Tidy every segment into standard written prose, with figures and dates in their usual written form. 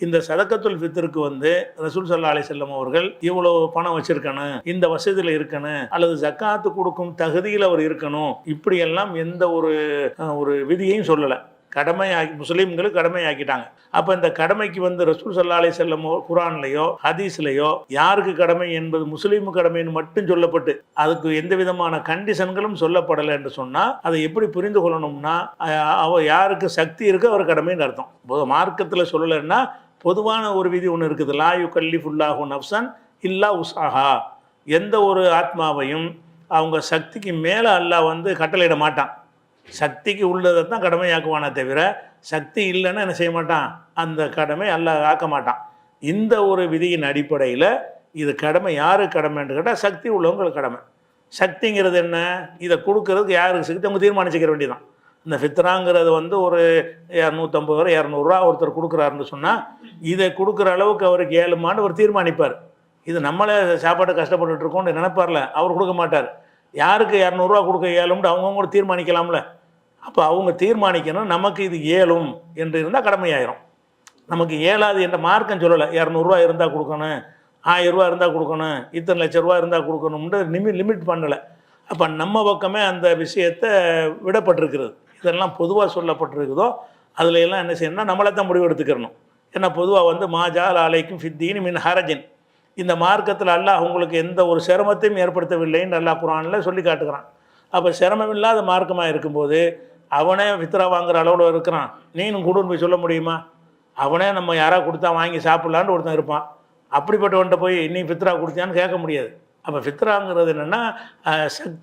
இந்த சதக்கத்துல் ஃபித்ருக்கு வந்து ரசூல் ஸல்லல்லாஹு அலைஹி வஸல்லம் அவர்கள் இவ்வளோ பணம் வச்சிருக்கணும், இந்த வசதியில் இருக்கணும், அல்லது ஜக்காத்து கொடுக்கும் தகுதியில் அவர் இருக்கணும், இப்படியெல்லாம் எந்த ஒரு விதியையும் சொல்லலை. முஸ்லீம்களுக்கு கடமையாக்கிட்டாங்க. அப்போ இந்த கடமைக்கு வந்து ரசூல் ஸல்லல்லாஹு அலைஹி வஸல்லம் குர்ஆன்லையோ ஹதீஸ்லையோ யாருக்கு கடமை என்பது முஸ்லீமு கடமைன்னு மட்டும் சொல்லப்பட்டு அதுக்கு எந்த விதமான கண்டிஷன்களும் சொல்லப்படலை என்று சொன்னால் அதை எப்படி புரிந்து கொள்ளணும்னா, யாருக்கு சக்தி இருக்கோ அவர் கடமைன்னு அர்த்தம். மார்க்கத்தில் சொல்லலைன்னா பொதுவான ஒரு விதி ஒன்று இருக்குது, லா யுகல்லிஃபுல்லாஹு நஃப்ஸன் இல்லா உஸ்ஆஹா. எந்த ஒரு ஆத்மாவையும் அவங்க சக்திக்கு மேலே அல்லாஹ் வந்து கட்டளையிட மாட்டான். சக்திக்கு உள்ளதை தான் கடமையாக்குவானே தவிர சக்தி இல்லைன்னா என்ன செய்ய மாட்டான், அந்த கடமை அல்லாஹ் ஆக்க மாட்டான். இந்த ஒரு விதியின் அடிப்படையில் இது கடமை யாருக்கு கடமைன்னு கேட்டால் சக்தி உள்ளவங்களுக்கு கடமை. சக்திங்கிறது என்ன, இதை கொடுக்கறதுக்கு யாருக்கு சக்தி அவங்க தீர்மானிச்சிக்கிற வேண்டியதான். இந்த ஃபித்ராங்கிறது வந்து ஒரு 250 ரூபா 200 ஒருத்தர் கொடுக்குறாருன்னு சொன்னால் இதை கொடுக்குற அளவுக்கு அவருக்கு ஏழுமான்னு ஒரு தீர்மானிப்பார். இது நம்மளே சாப்பாடு கஷ்டப்பட்டுட்டு இருக்கோம்னு நினைப்பார்ல, அவர் கொடுக்க மாட்டார். யாருக்கு 200 கொடுக்க இயலும்னு அவங்கவுங்க தீர்மானிக்கலாம்ல. அப்போ அவங்க தீர்மானிக்கணும் நமக்கு இது இயலும் என்று இருந்தால் கடமையாயிரும். நமக்கு இயலாது என்ற மார்க்கம் சொல்லலை. 200 இருந்தால் கொடுக்கணும், 1000 இருந்தால் கொடுக்கணும், இத்தனை லட்ச ரூபா இருந்தால் கொடுக்கணும்னு லிமிட் பண்ணலை. அப்போ நம்ம பக்கமே அந்த விஷயத்தை விடப்பட்டிருக்கிறது. இதெல்லாம் பொதுவாக சொல்லப்பட்டிருக்குதோ அதில் எல்லாம் என்ன செய்யணும்னா நம்மளை தான் முடிவு எடுத்துக்கிறணும். ஏன்னா பொதுவாக வந்து மாஜால் அலைக்கும் ஃபித்தீன் மின் ஹரஜின், இந்த மார்க்கத்தில் அல்லாஹ் உங்களுக்கு எந்த ஒரு சிரமத்தையும் ஏற்படுத்தவில்லைன்னு அல்லாஹ் குர்ஆனில் சொல்லி காட்டுகிறான். அப்போ சிரமம் இல்லாத மார்க்கமாக இருக்கும்போது அவனே ஃபித்ரா வாங்குகிற அளவில் இருக்கிறான், நீனும் கொடுன்னு போய் சொல்ல முடியுமா? அவனே நம்ம யாராவது கொடுத்தா வாங்கி சாப்பிட்லான்னு ஒருத்தன் இருப்பான். அப்படிப்பட்டவன்ட்ட போய் நீ ஃபித்ரா கொடுத்தியான்னு கேட்க முடியாது. அப்போ ஃபித்ராங்கிறது என்னென்னா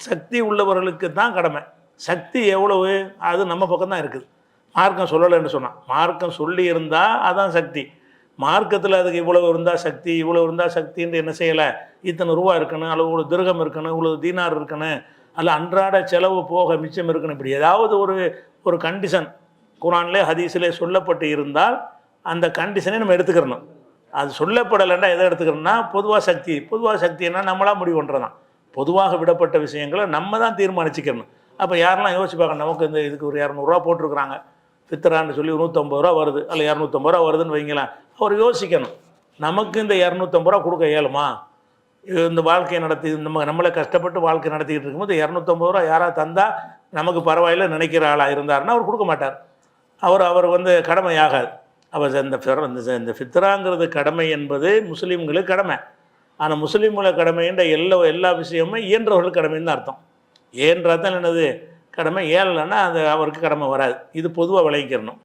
சக்தி உள்ளவர்களுக்கு தான் கடமை. சக்தி எவ்வளவு அது நம்ம பக்கம் தான் இருக்குது. மார்க்கம் சொல்லலைன்னு சொன்னான். மார்க்கம் சொல்லி இருந்தால் அதான் சக்தி. மார்க்கத்தில் அதுக்கு இவ்வளவு இருந்தால் சக்தி, இவ்வளோ இருந்தால் சக்தின்னு என்ன செய்யலை, இத்தனை ரூபா இருக்கணும், அல்லது இவ்வளோ திர்கம் இருக்கணும், இவ்வளோ தீனார் இருக்கணும், அல்ல அன்றாட செலவு போக மிச்சம் இருக்கணும், இப்படி ஏதாவது ஒரு கண்டிஷன் குர்ஆனிலே ஹதீஸிலே சொல்லப்பட்டு இருந்தால் அந்த கண்டிஷனை நம்ம எடுத்துக்கிறணும். அது சொல்லப்படலைன்னா எதை எடுத்துக்கிறோம்னா பொதுவாக சக்தி என்ன நம்மளாக முடிவு பண்ணுறதான். பொதுவாக விடப்பட்ட விஷயங்களை நம்ம தான் தீர்மானிச்சிக்கணும். அப்போ யாரெல்லாம் யோசிச்சு பார்க்கணும், நமக்கு இதுக்கு ஒரு 200 போட்டிருக்கிறாங்க ஃபித்ரான்னு சொல்லி 150 வருது, அல்ல 250 வருதுன்னு வைங்களேன். அவர் யோசிக்கணும், நமக்கு இந்த 250 கொடுக்க இயலுமா? இந்த வாழ்க்கையை நம்மளை கஷ்டப்பட்டு வாழ்க்கை நடத்திக்கிட்டு இருக்கும்போது 250 யாராவது தந்தால் நமக்கு பரவாயில்ல நினைக்கிற ஆளாக இருந்தாருன்னா அவர் கொடுக்க மாட்டார். அவர் வந்து கடமையாகாது. அப்போ இந்த ஃபித்ராங்கிறது கடமை என்பது முஸ்லீம்களுக்கு கடமை. ஆனால் முஸ்லீம்களை கடமைன்ற எல்லா விஷயமும் இயன்றவர்களுக்கு கடமைன்னு அர்த்தம். ஏன்றதான் என்னது கடமை, ஏழலைன்னா அது அவருக்கு கடமை வராது. இது பொதுவாக விளங்கிக்கிறணும்.